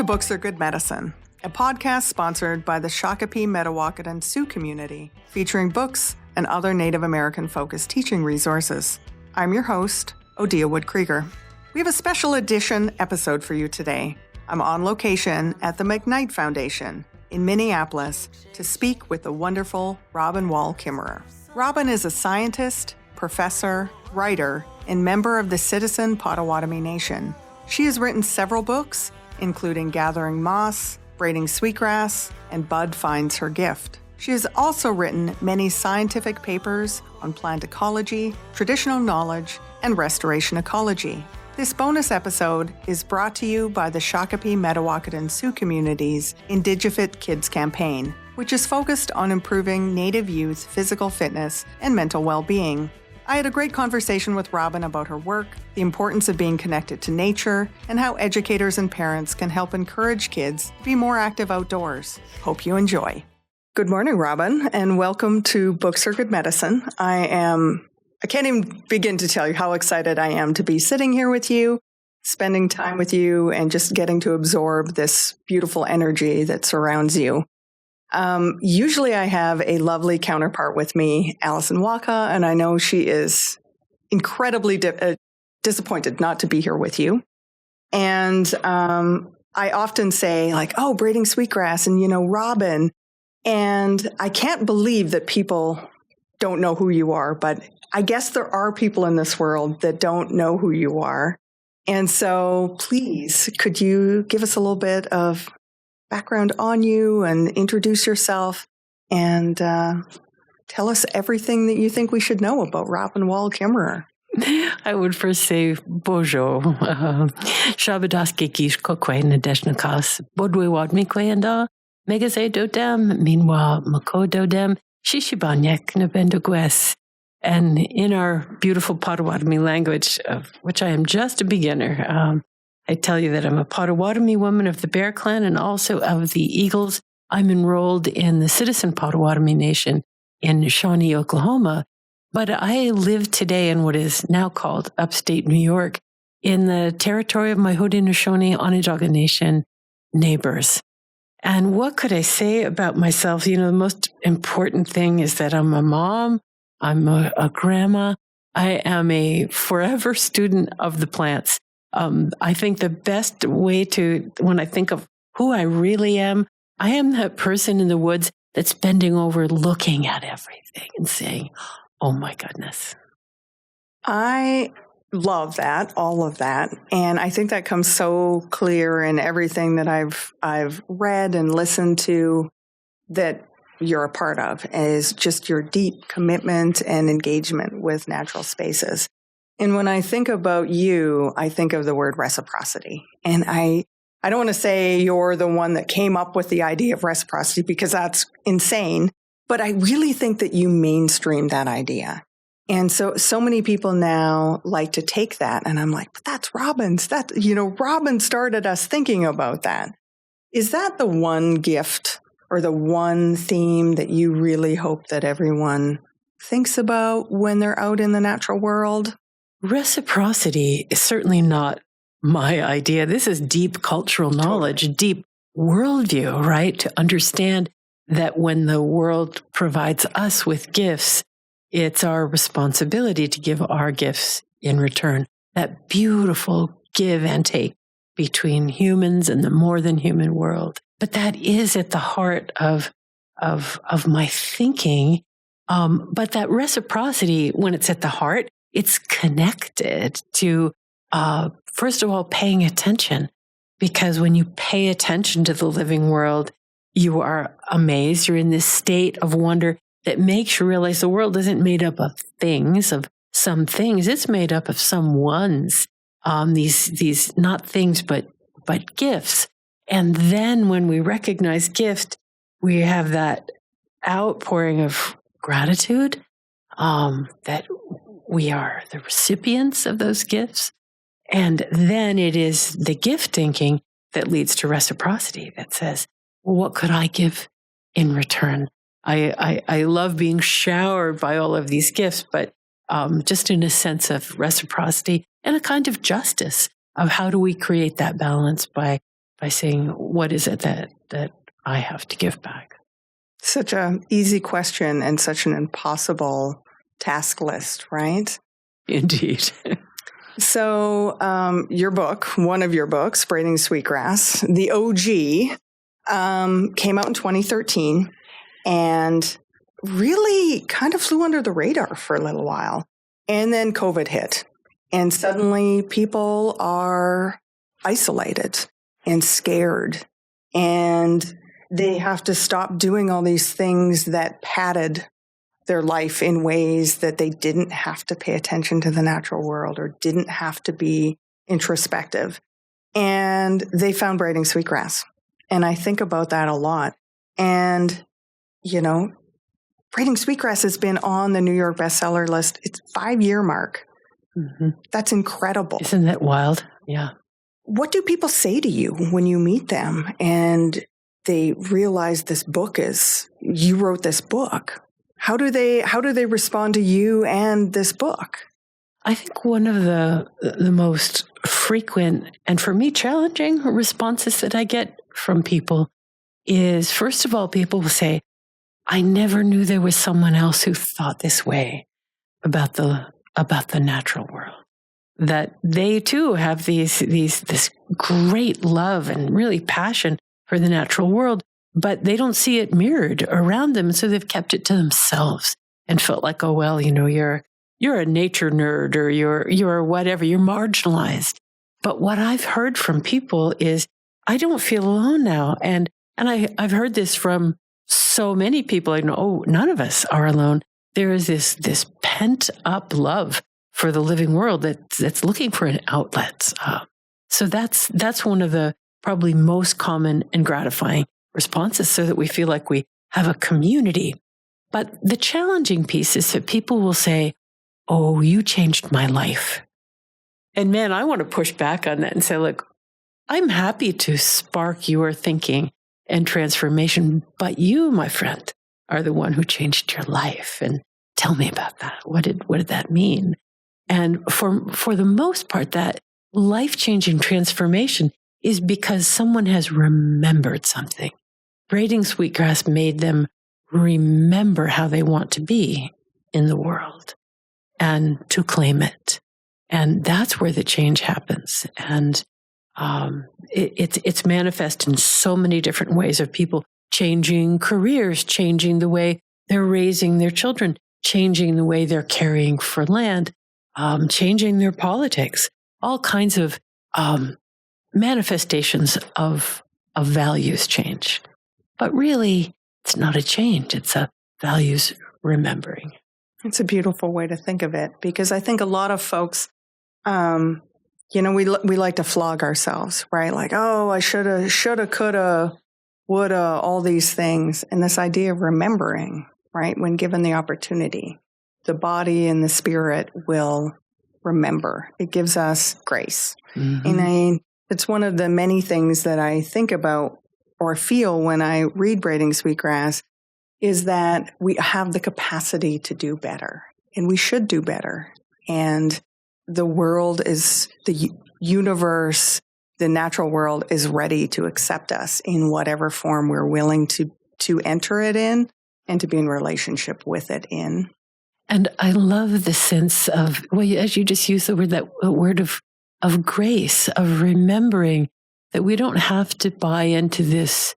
to Books Are Good Medicine, a podcast sponsored by the Shakopee Mdewakanton Sioux community, featuring books and other Native American-focused teaching resources. I'm your host, Odia Wood-Krieger. We have a special edition episode for you today. I'm on location at the McKnight Foundation in Minneapolis to speak with the wonderful Robin Wall Kimmerer. Robin is a scientist, professor, writer, and member of the Citizen Potawatomi Nation. She has written several books, including Gathering Moss, Braiding Sweetgrass, and Bud Finds Her Gift. She has also written many scientific papers on plant ecology, traditional knowledge, and restoration ecology. This bonus episode is brought to you by the Shakopee Mdewakanton Sioux community's Indigifit Kids campaign, which is focused on improving Native youth physical fitness and mental well-being. I had a great conversation with Robin about her work, the importance of being connected to nature, and how educators and parents can help encourage kids to be more active outdoors. Hope you enjoy. Good morning, Robin, and welcome to Books Are Good Medicine. I can't even begin to tell you how excited I am to be sitting here with you, spending time with you, and just getting to absorb this beautiful energy that surrounds you. Usually I have a lovely counterpart with me, Allison Waka, and I know she is incredibly disappointed not to be here with you. And I often say, like, oh, Braiding Sweetgrass and, Robin. And I can't believe that people don't know who you are, but I guess there are people in this world that don't know who you are. And so please, could you give us a little bit of background on you and introduce yourself and tell us everything that you think we should know about Robin Wall Kimmerer. I would first say bonjour. Shabadaski kish kokwe nadeshnakas bodwe wadmi kwenda megaze dodem meanwhile mako dodem shishibanyek nabendogwes. And in our beautiful Potawatomi language, of which I am just a beginner, I tell you that I'm a Potawatomi woman of the Bear Clan and also of the Eagles. I'm enrolled in the Citizen Potawatomi Nation in Shawnee, Oklahoma, but I live today in what is now called upstate New York in the territory of my Haudenosaunee Onondaga Nation neighbors. And what could I say about myself? The most important thing is that I'm a mom, I'm a grandma, I am a forever student of the plants. I think the best way when I think of who I really am, I am that person in the woods that's bending over, looking at everything and saying, oh my goodness. I love that, all of that. And I think that comes so clear in everything that I've read and listened to that you're a part of, is just your deep commitment and engagement with natural spaces. And when I think about you, I think of the word reciprocity. And I don't want to say you're the one that came up with the idea of reciprocity because that's insane, but I really think that you mainstreamed that idea. And so many people now like to take that, and I'm like, but that's Robin's. Robin started us thinking about that. Is that the one gift or the one theme that you really hope that everyone thinks about when they're out in the natural world? Reciprocity is certainly not my idea. This is deep cultural knowledge, deep worldview, right? To understand that when the world provides us with gifts, it's our responsibility to give our gifts in return. That beautiful give and take between humans and the more than human world. But that is at the heart of my thinking. But that reciprocity, when it's at the heart, it's connected to, first of all, paying attention. Because when you pay attention to the living world, you are amazed. You're in this state of wonder that makes you realize the world isn't made up of some things. It's made up of some ones. These not things, but gifts. And then when we recognize gift, we have that outpouring of gratitude, that we are the recipients of those gifts. And then it is the gift thinking that leads to reciprocity that says, well, what could I give in return? I love being showered by all of these gifts, but just in a sense of reciprocity and a kind of justice of how do we create that balance by by saying, what is it that I have to give back? Such an easy question and such an impossible task list, right? Indeed. So your book, one of your books, Braiding Sweetgrass, the OG, came out in 2013 and really kind of flew under the radar for a little while. And then COVID hit. And suddenly people are isolated and scared. And they have to stop doing all these things that padded their life in ways that they didn't have to pay attention to the natural world or didn't have to be introspective. And they found Braiding Sweetgrass. And I think about that a lot. And, you know, Braiding Sweetgrass has been on the New York bestseller list. It's 5-year mark. Mm-hmm. That's incredible. Isn't that wild? Yeah. What do people say to you when you meet them and they realize you wrote this book? How do they respond to you and this book? I think one of the most frequent and for me challenging responses that I get from people is, first of all, people will say, I never knew there was someone else who thought this way about the natural world. That they too have this great love and really passion for the natural world, but they don't see it mirrored around them, so they've kept it to themselves and felt like, oh well, you know, you're a nature nerd or you're whatever, you're marginalized. But what I've heard from people is, I don't feel alone now, and I've heard this from so many people. I know, oh, none of us are alone. There is this pent up love for the living world that's looking for an outlet. So that's one of the probably most common and gratifying responses, so that we feel like we have a community. But the challenging piece is that people will say, oh, you changed my life. And man, I want to push back on that and say, look, I'm happy to spark your thinking and transformation, but you, my friend, are the one who changed your life. And tell me about that. What did that mean? And for the most part, that life-changing transformation is because someone has remembered something. Braiding Sweetgrass made them remember how they want to be in the world and to claim it. And that's where the change happens. And it's manifest in so many different ways of people changing careers, changing the way they're raising their children, changing the way they're caring for land, changing their politics, all kinds of manifestations of values change. But really, it's not a change. It's a values remembering. It's a beautiful way to think of it, because I think a lot of folks, we like to flog ourselves, right? Like, oh, I shoulda, coulda, woulda, all these things. And this idea of remembering, right? When given the opportunity, the body and the spirit will remember. It gives us grace. Mm-hmm. And it's one of the many things that I think about or feel when I read Braiding Sweetgrass is that we have the capacity to do better, and we should do better. And the world is, the universe, the natural world is ready to accept us in whatever form we're willing to enter it in and to be in relationship with it in. And I love the sense of, well, as you just used the word, that word of grace, of remembering that we don't have to buy into this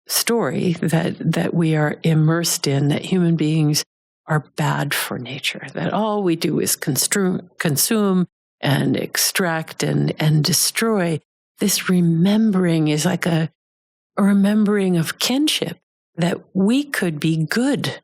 story that we are immersed in, that human beings are bad for nature, that all we do is consume and extract and destroy. This remembering is like a remembering of kinship, that we could be good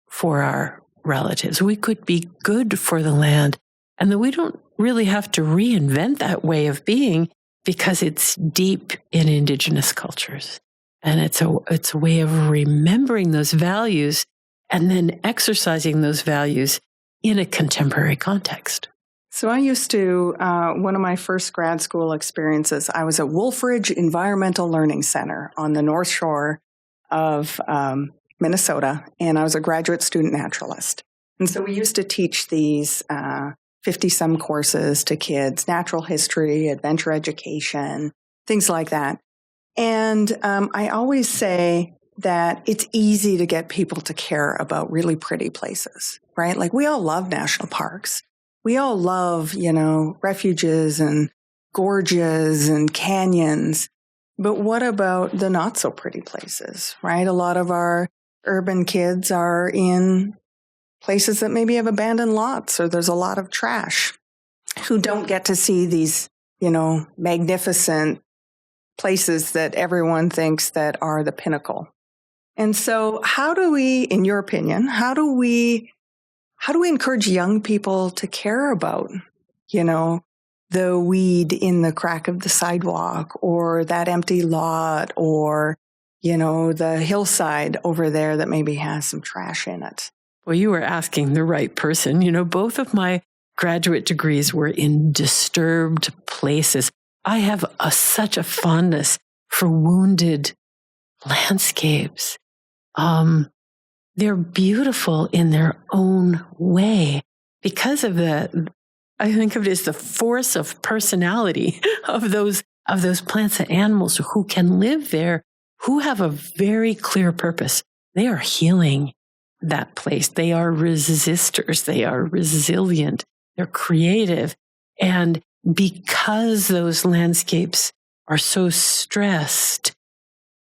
for our relatives. We could be good for the land, and that we don't really have to reinvent that way of being, because it's deep in Indigenous cultures. And it's a way of remembering those values and then exercising those values in a contemporary context. So I used to, one of my first grad school experiences, I was at Wolfridge Environmental Learning Center on the North Shore of Minnesota, and I was a graduate student naturalist. And so we used to teach these 50-some courses to kids, natural history, adventure education, things like that. And I always say that it's easy to get people to care about really pretty places, right? Like we all love national parks. We all love, refuges and gorges and canyons. But what about the not so pretty places, right? A lot of our urban kids are in places that maybe have abandoned lots or there's a lot of trash, who don't get to see these, magnificent places that everyone thinks that are the pinnacle. And so how do we, in your opinion, how do we encourage young people to care about, the weed in the crack of the sidewalk or that empty lot or, the hillside over there that maybe has some trash in it? Well, you were asking the right person. Both of my graduate degrees were in disturbed places. I have such a fondness for wounded landscapes. They're beautiful in their own way because of I think of it as the force of personality of those plants and animals who can live there, who have a very clear purpose. They are healing that place. They are resistors. They are resilient. They're creative. And because those landscapes are so stressed,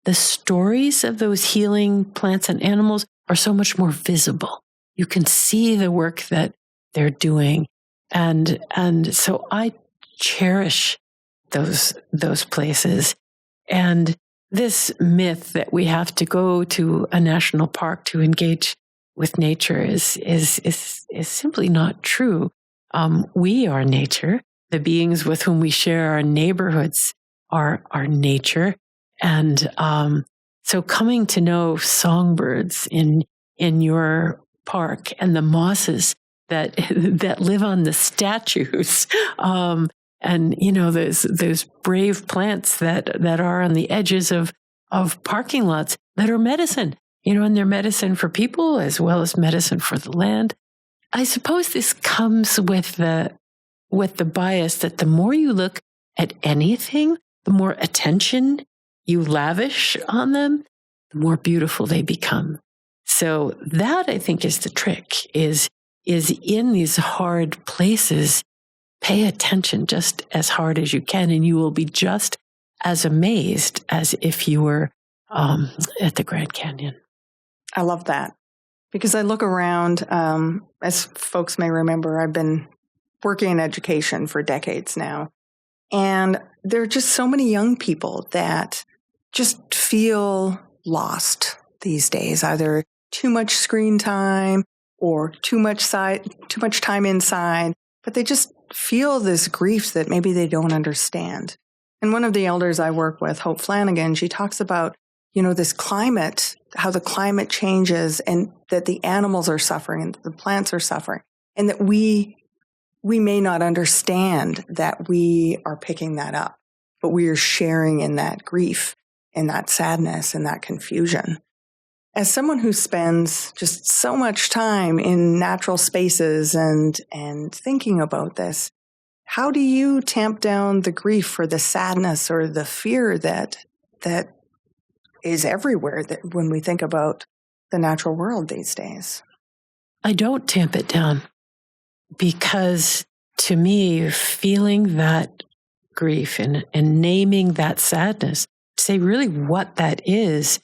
the stories of those healing plants and animals are so much more visible. You can see the work that they're doing. And so I cherish those places. And this myth that we have to go to a national park to engage with nature is simply not true. We are nature. The beings with whom we share our neighborhoods are nature. And so coming to know songbirds in your park and the mosses that live on the statues, and those brave plants that are on the edges of parking lots that are medicine, and they're medicine for people as well as medicine for the land. I suppose this comes with the bias that the more you look at anything, the more attention you lavish on them, the more beautiful they become. So that, I think, is the trick, is in these hard places, pay attention just as hard as you can, and you will be just as amazed as if you were at the Grand Canyon. I love that, because I look around, as folks may remember, I've been working in education for decades now, and there are just so many young people that just feel lost these days, either too much screen time or too much time inside, but they just feel this grief that maybe they don't understand. And one of the elders I work with, Hope Flanagan, she talks about, this climate, how the climate changes and that the animals are suffering and the plants are suffering, and that we may not understand that we are picking that up, but we are sharing in that grief and that sadness and that confusion. As someone who spends just so much time in natural spaces and thinking about this, how do you tamp down the grief or the sadness or the fear that is everywhere when we think about the natural world these days? I don't tamp it down, because to me, feeling that grief and naming that sadness, say really what that is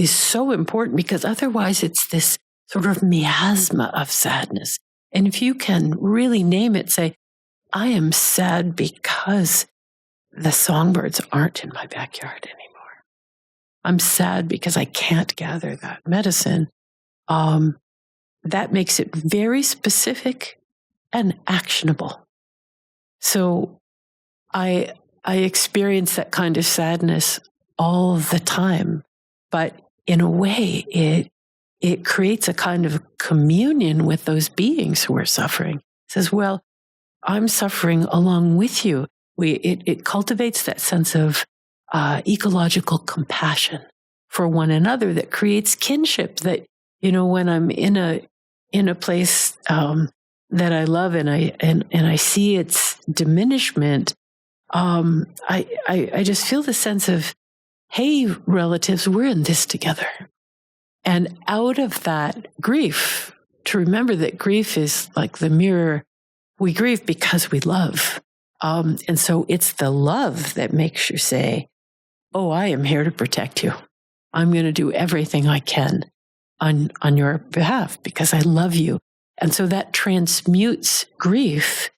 so important, because otherwise it's this sort of miasma of sadness. And if you can really name it, say, I am sad because the songbirds aren't in my backyard anymore. I'm sad because I can't gather that medicine. That makes it very specific and actionable. So I experience that kind of sadness all the time, but in a way, it creates a kind of communion with those beings who are suffering. It says, well, I'm suffering along with you. It cultivates that sense of ecological compassion for one another that creates kinship. That, when I'm in a place that I love and I see its diminishment, I just feel the sense of hey, relatives, we're in this together. And out of that grief, to remember that grief is like the mirror. We grieve because we love. And so it's the love that makes you say, oh, I am here to protect you. I'm going to do everything I can on your behalf because I love you. And so that transmutes grief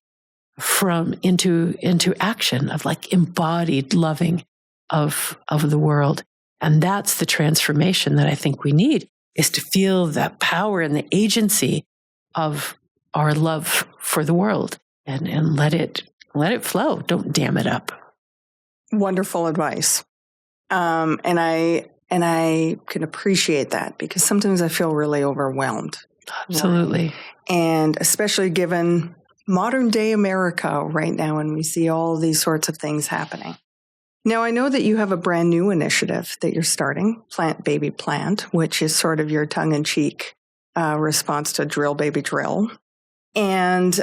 into action of like embodied loving of the world. And that's the transformation that I think we need, is to feel that power and the agency of our love for the world and let it flow. Don't dam it up. Wonderful advice. And I can appreciate that because sometimes I feel really overwhelmed. Absolutely. Right? And especially given modern day America right now, and we see all these sorts of things happening. Now, I know that you have a brand new initiative that you're starting, Plant Baby Plant, which is sort of your tongue-in-cheek response to Drill Baby Drill. And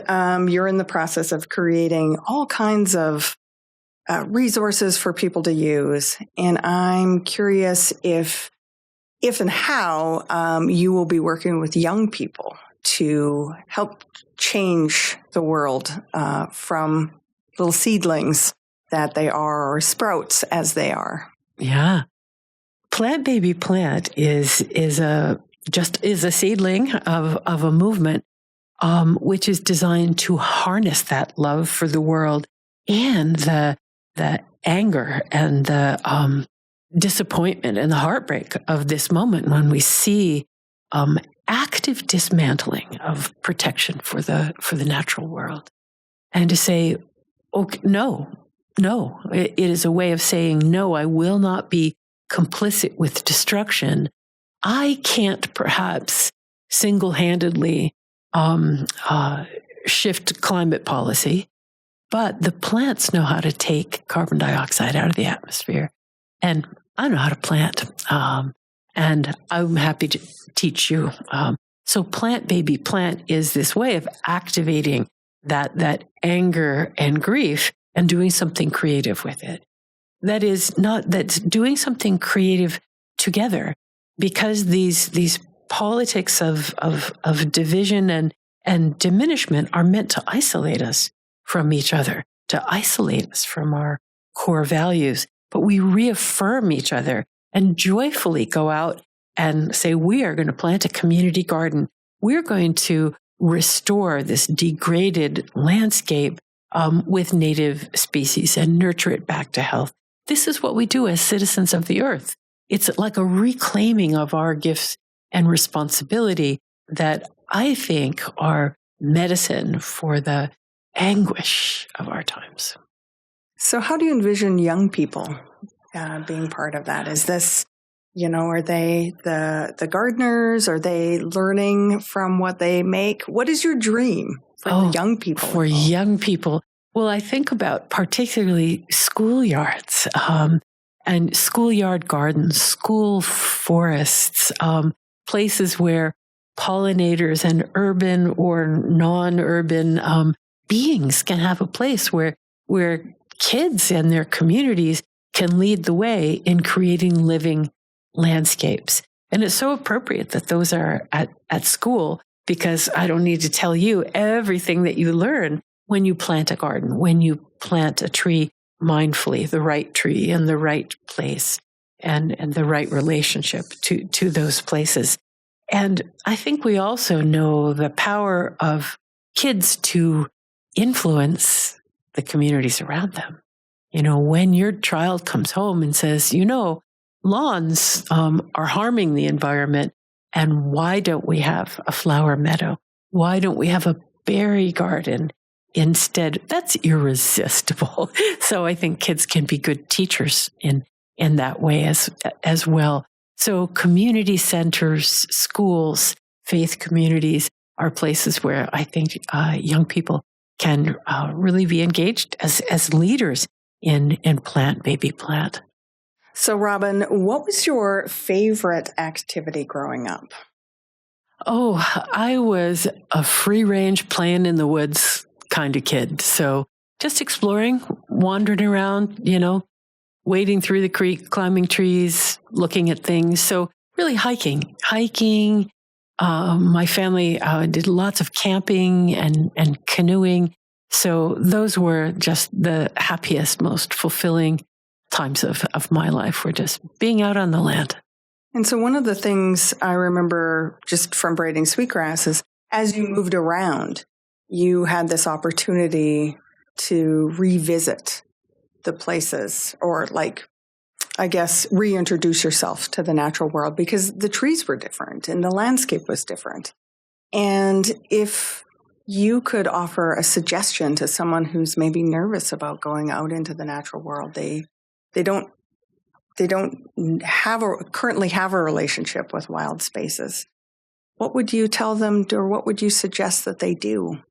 you're in the process of creating all kinds of resources for people to use. And I'm curious if and how you will be working with young people to help change the world from little seedlings that they are, or sprouts as they are. Yeah. Plant Baby Plant is a seedling of a movement which is designed to harness that love for the world and the anger and the disappointment and the heartbreak of this moment when we see active dismantling of protection for the natural world, and to say, okay, no, it is a way of saying, no, I will not be complicit with destruction. I can't perhaps single-handedly shift climate policy, but the plants know how to take carbon dioxide out of the atmosphere. And I know how to plant. And I'm happy to teach you. So Plant Baby Plant is this way of activating that anger and grief and doing something creative with it. That's doing something creative together, because these politics of division and diminishment are meant to isolate us from each other, to isolate us from our core values. But we reaffirm each other and joyfully go out and say, we are going to plant a community garden. We're going to restore this degraded landscape with native species and nurture it back to health. This is what we do as citizens of the earth. It's like a reclaiming of our gifts and responsibility that I think are medicine for the anguish of our times. So how do you envision young people being part of that? Is this, are they the gardeners? Are they learning from what they make? What is your dream for the young people? For young people, well, I think about particularly schoolyards and schoolyard gardens, school forests, places where pollinators and urban or non-urban beings can have a place where kids and their communities can lead the way in creating living landscapes. And it's so appropriate that those are at school, because I don't need to tell you everything that you learn when you plant a garden, when you plant a tree mindfully, the right tree in the right place and the right relationship to those places. And I think we also know the power of kids to influence the communities around them. When your child comes home and says, lawns are harming the environment, and why don't we have a flower meadow? Why don't we have a berry garden instead? That's irresistible. So I think kids can be good teachers in that way as well. So community centers, schools, faith communities are places where I think young people can really be engaged as leaders in Plant Baby Plant. So, Robin, what was your favorite activity growing up? Oh, I was a free-range, playing in the woods kind of kid. So just exploring, wandering around, wading through the creek, climbing trees, looking at things. So really hiking. My family did lots of camping and canoeing. So those were just the happiest, most fulfilling times of my life, were just being out on the land. And so one of the things I remember just from Braiding Sweetgrass is as you moved around, you had this opportunity to revisit the places, or reintroduce yourself to the natural world, because the trees were different and the landscape was different. And if you could offer a suggestion to someone who's maybe nervous about going out into the natural world, they don't currently have a relationship with wild spaces, what would you tell them, or what would you suggest that they do?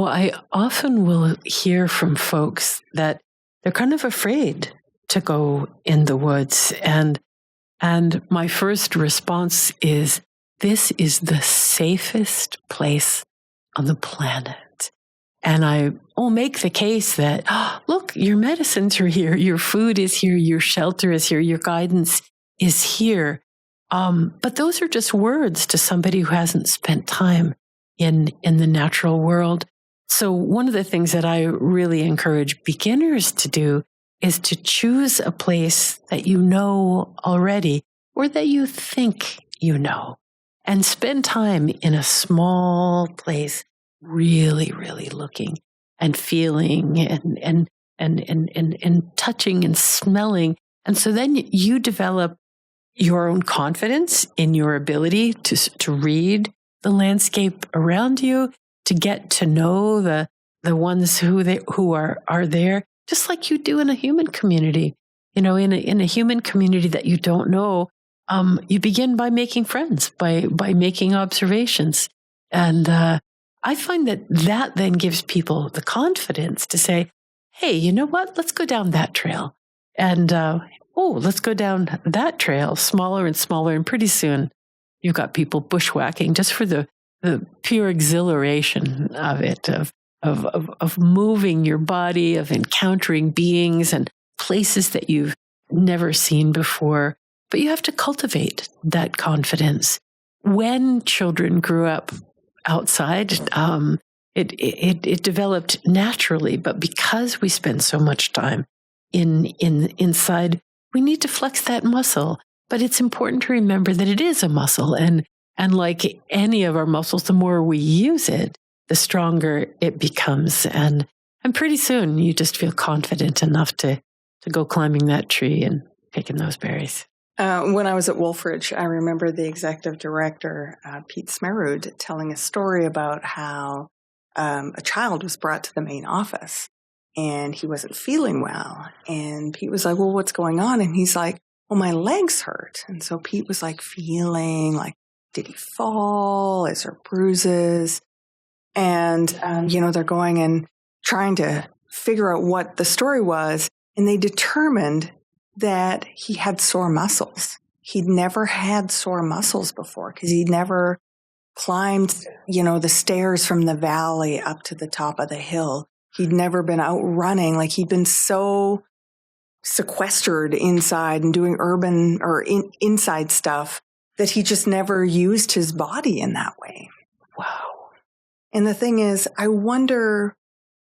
I often will hear from folks that they're kind of afraid to go in the woods. And my first response is, this is the safest place on the planet. And I will make the case that, look, your medicines are here, your food is here, your shelter is here, your guidance is here. But those are just words to somebody who hasn't spent time in the natural world. So one of the things that I really encourage beginners to do is to choose a place that you know already, or that you think you know, and spend time in a small place, really, really looking and feeling and touching and smelling. And so then you develop your own confidence in your ability to read the landscape around you, to get to know the ones who are there, just like you do in a human community. In a human community that you don't know, you begin by making friends, by making observations. And I find that then gives people the confidence to say, hey, you know what? Let's go down that trail. And, let's go down that trail, smaller and smaller. And pretty soon you've got people bushwhacking just for the pure exhilaration of it, of moving your body, of encountering beings and places that you've never seen before. But you have to cultivate that confidence. When children grew up outside, it developed naturally. But because we spend so much time inside, we need to flex that muscle. But it's important to remember that it is a muscle, and like any of our muscles, the more we use it, the stronger it becomes. And pretty soon you just feel confident enough to go climbing that tree and picking those berries. When I was at Wolfridge, I remember the executive director, Pete Smerud, telling a story about how a child was brought to the main office and he wasn't feeling well. And Pete was like, well, what's going on? And he's like, well, my legs hurt. And so Pete was like feeling like, did he fall? Is there bruises? And, they're going and trying to figure out what the story was. And they determined that he had sore muscles. He'd never had sore muscles before because he'd never climbed, the stairs from the valley up to the top of the hill. He'd never been out running. Like, he'd been so sequestered inside and doing urban or inside stuff that he just never used his body in that way. Wow. And the thing is, I wonder,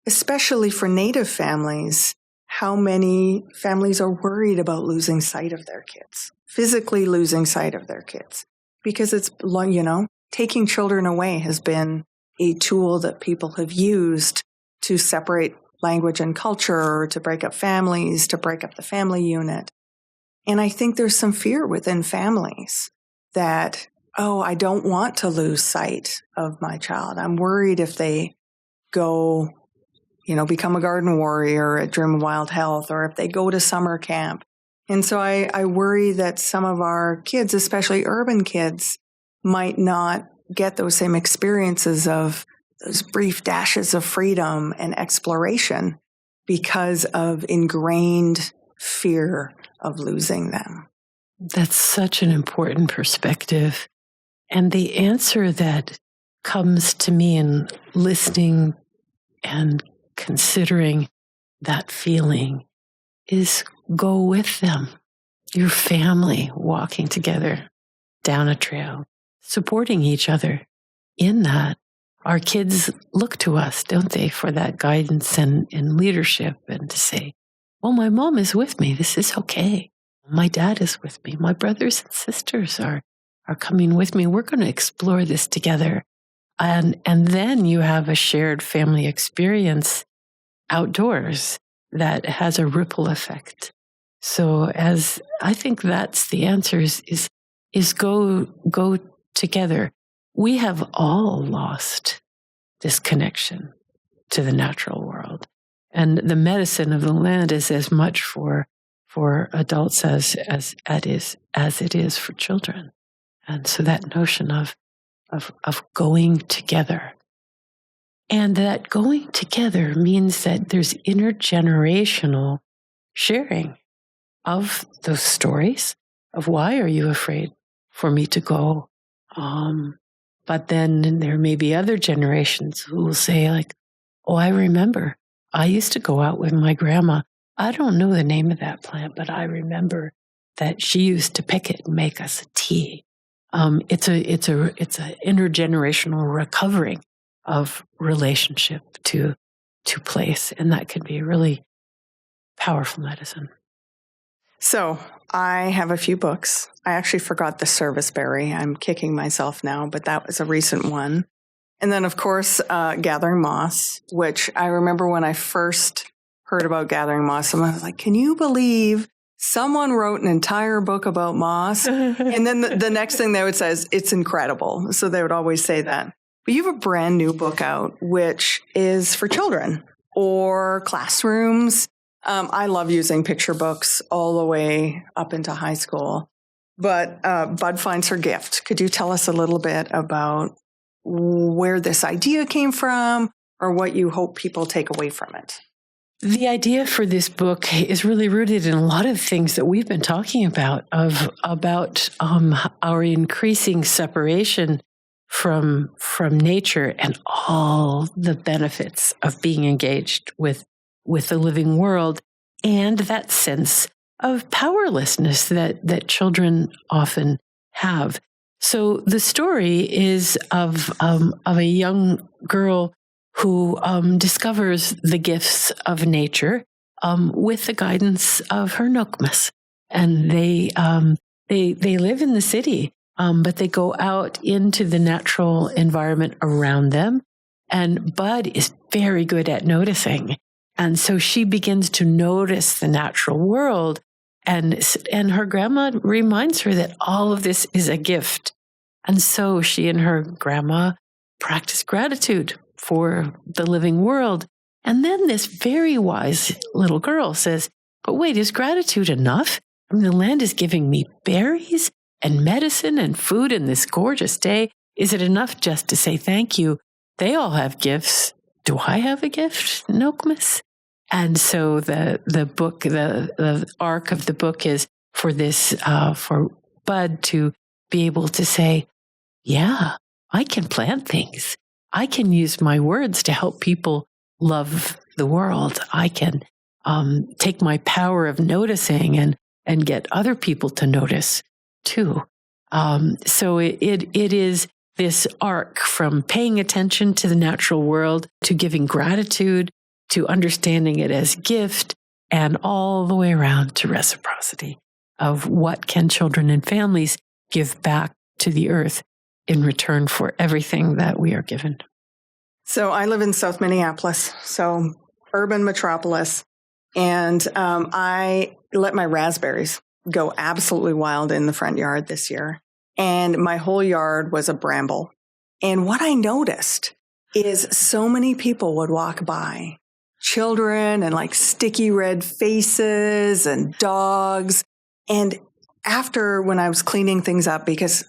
especially for Native families, how many families are worried about losing sight of their kids, physically losing sight of their kids, because it's, taking children away has been a tool that people have used to separate language and culture, to break up families, to break up the family unit. And I think there's some fear within families that, I don't want to lose sight of my child. I'm worried if they go, become a garden warrior at Dream of Wild Health, or if they go to summer camp. And so I worry that some of our kids, especially urban kids, might not get those same experiences of those brief dashes of freedom and exploration because of ingrained fear of losing them. That's such an important perspective. And the answer that comes to me in listening and considering that feeling is go with them, your family walking together down a trail, supporting each other in that. Our kids look to us, don't they, for that guidance and leadership, and to say, well, my mom is with me. This is okay. My dad is with me. My brothers and sisters are coming with me. We're going to explore this together. And then you have a shared family experience outdoors that has a ripple effect. So as I think that's the answer is go together. We have all lost this connection to the natural world. And the medicine of the land is as much for adults as it is for children. And so that notion of going together. And that going together means that there's intergenerational sharing of those stories of why are you afraid for me to go? But then there may be other generations who will say like, oh, I remember I used to go out with my grandma. I don't know the name of that plant, but I remember that she used to pick it and make us a tea. It's a intergenerational recovering of relationship to place, and that can be really powerful medicine. So I have a few books. I actually forgot the Serviceberry. I'm kicking myself now, but that was a recent one. And then, of course, Gathering Moss, which I remember when I first heard about Gathering Moss, someone was like, can you believe someone wrote an entire book about moss? And then the next thing they would say is, it's incredible. So they would always say that. But you have a brand new book out, which is for children or classrooms. I love using picture books all the way up into high school. But Bud Finds Her Gift. Could you tell us a little bit about where this idea came from or what you hope people take away from it? The idea for this book is really rooted in a lot of things that we've been talking about, about our increasing separation from nature and all the benefits of being engaged with the living world, and that sense of powerlessness that children often have. So the story is of a young girl who discovers the gifts of nature with the guidance of her Nukmas. And they live in the city, but they go out into the natural environment around them. And Bud is very good at noticing. And so she begins to notice the natural world. And her grandma reminds her that all of this is a gift. And so she and her grandma practice gratitude for the living world. And then this very wise little girl says, but wait, is gratitude enough? I mean, the land is giving me berries and medicine and food in this gorgeous day. Is it enough just to say thank you? They all have gifts. Do I have a gift, Nokmas? And so the book, the arc of the book is for this, for Bud to be able to say, yeah, I can plant things. I can use my words to help people love the world. I can take my power of noticing and get other people to notice too. So it is this arc from paying attention to the natural world to giving gratitude to understanding it as gift and all the way around to reciprocity of what can children and families give back to the earth in return for everything that we are given. So I live in South Minneapolis, so urban metropolis, and I let my raspberries go absolutely wild in the front yard this year. And my whole yard was a bramble. And what I noticed is so many people would walk by, children and like sticky red faces and dogs. And after when I was cleaning things up, because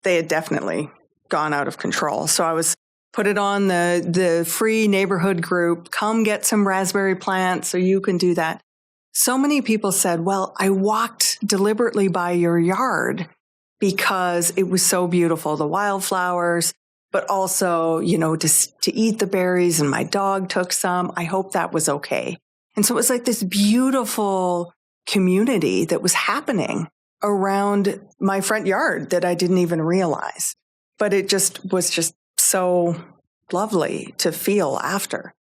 they had definitely gone out of control. So I was put it on the free neighborhood group, come get some raspberry plants so you can do that. So many people said, well, I walked deliberately by your yard because it was so beautiful, the wildflowers, but also, to eat the berries, and my dog took some. I hope that was okay. And so it was like this beautiful community that was happening around my front yard that I didn't even realize. But it was just so lovely to feel after.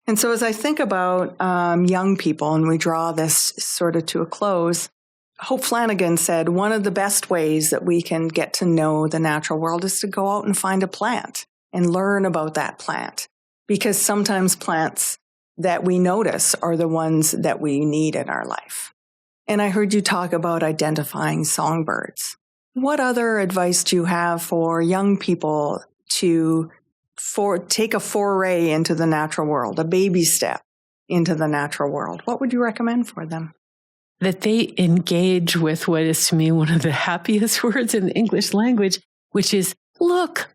And so as I think about young people, and we draw this sort of to a close, Hope Flanagan said, one of the best ways that we can get to know the natural world is to go out and find a plant and learn about that plant. Because sometimes plants that we notice are the ones that we need in our life. And I heard you talk about identifying songbirds. What other advice do you have for young people to take a foray into the natural world, a baby step into the natural world? What would you recommend for them? That they engage with what is to me one of the happiest words in the English language, which is look,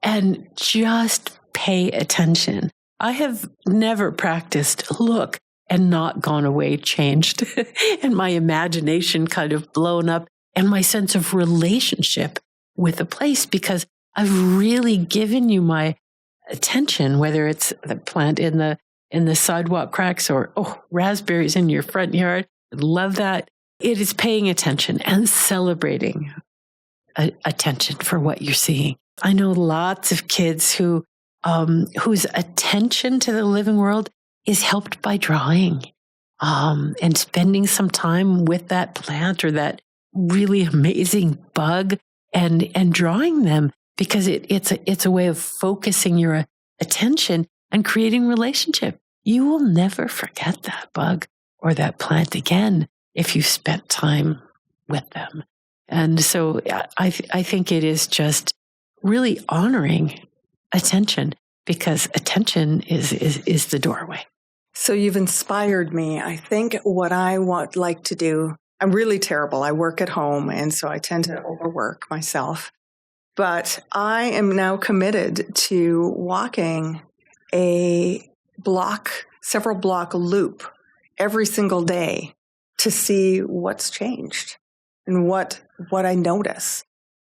and just pay attention. I have never practiced look and not gone away changed, and my imagination kind of blown up, and my sense of relationship with a place, because I've really given you my attention, whether it's the plant in the sidewalk cracks or, raspberries in your front yard. I love that. It is paying attention and celebrating attention for what you're seeing. I know lots of kids whose attention to the living world is helped by drawing, and spending some time with that plant or that really amazing bug and drawing them, because it's a way of focusing your attention and creating relationship. You will never forget that bug or that plant again if you spent time with them. And so I think it is just really honoring attention, because attention is the doorway. So you've inspired me. I think what I like to do, I'm really terrible. I work at home, and so I tend to overwork myself. But I am now committed to walking several block loop every single day to see what's changed and what I notice.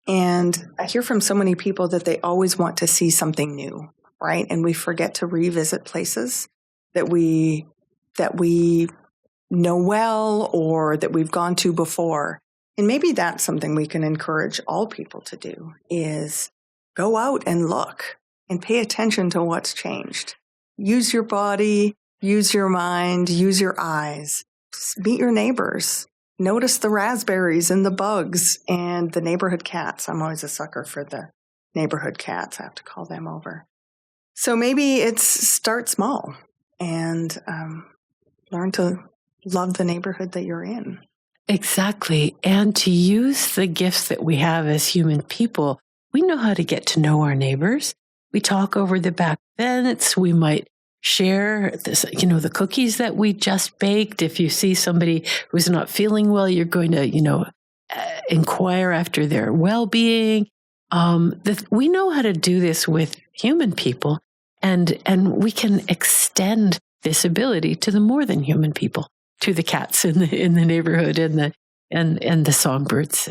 And I hear from so many people that they always want to see something new, right? And we forget to revisit places that we know well or that we've gone to before. And maybe that's something we can encourage all people to do, is go out and look and pay attention to what's changed. Use your body, use your mind, use your eyes. Meet your neighbors. Notice the raspberries and the bugs and the neighborhood cats. I'm always a sucker for the neighborhood cats. I have to call them over. So maybe it's start small and learn to love the neighborhood that you're in. Exactly. And to use the gifts that we have as human people. We know how to get to know our neighbors. We talk over the back fence. We might share this, the cookies that we just baked. If you see somebody who's not feeling well, you're going to, inquire after their well-being. We know how to do this with human people, and we can extend this ability to the more than human people, to the cats in the neighborhood and the songbirds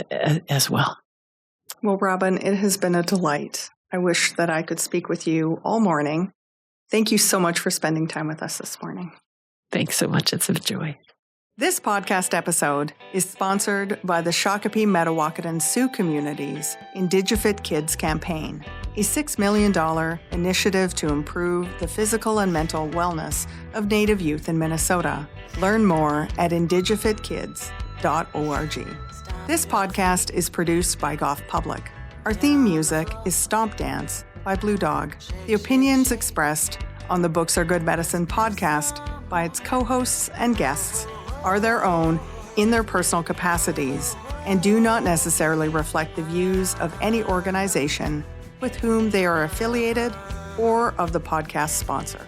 as well. Well, Robin, it has been a delight. I wish that I could speak with you all morning. Thank you so much for spending time with us this morning. Thanks so much. It's a joy. This podcast episode is sponsored by the Shakopee, Metawakan, Sioux community's Indigifit Kids campaign, a $6 million initiative to improve the physical and mental wellness of Native youth in Minnesota. Learn more at indigifitkids.org. This podcast is produced by Goff Public. Our theme music is Stomp Dance by Blue Dog. The opinions expressed on the Books Are Good Medicine podcast by its co-hosts and guests are their own in their personal capacities and do not necessarily reflect the views of any organization with whom they are affiliated or of the podcast sponsor.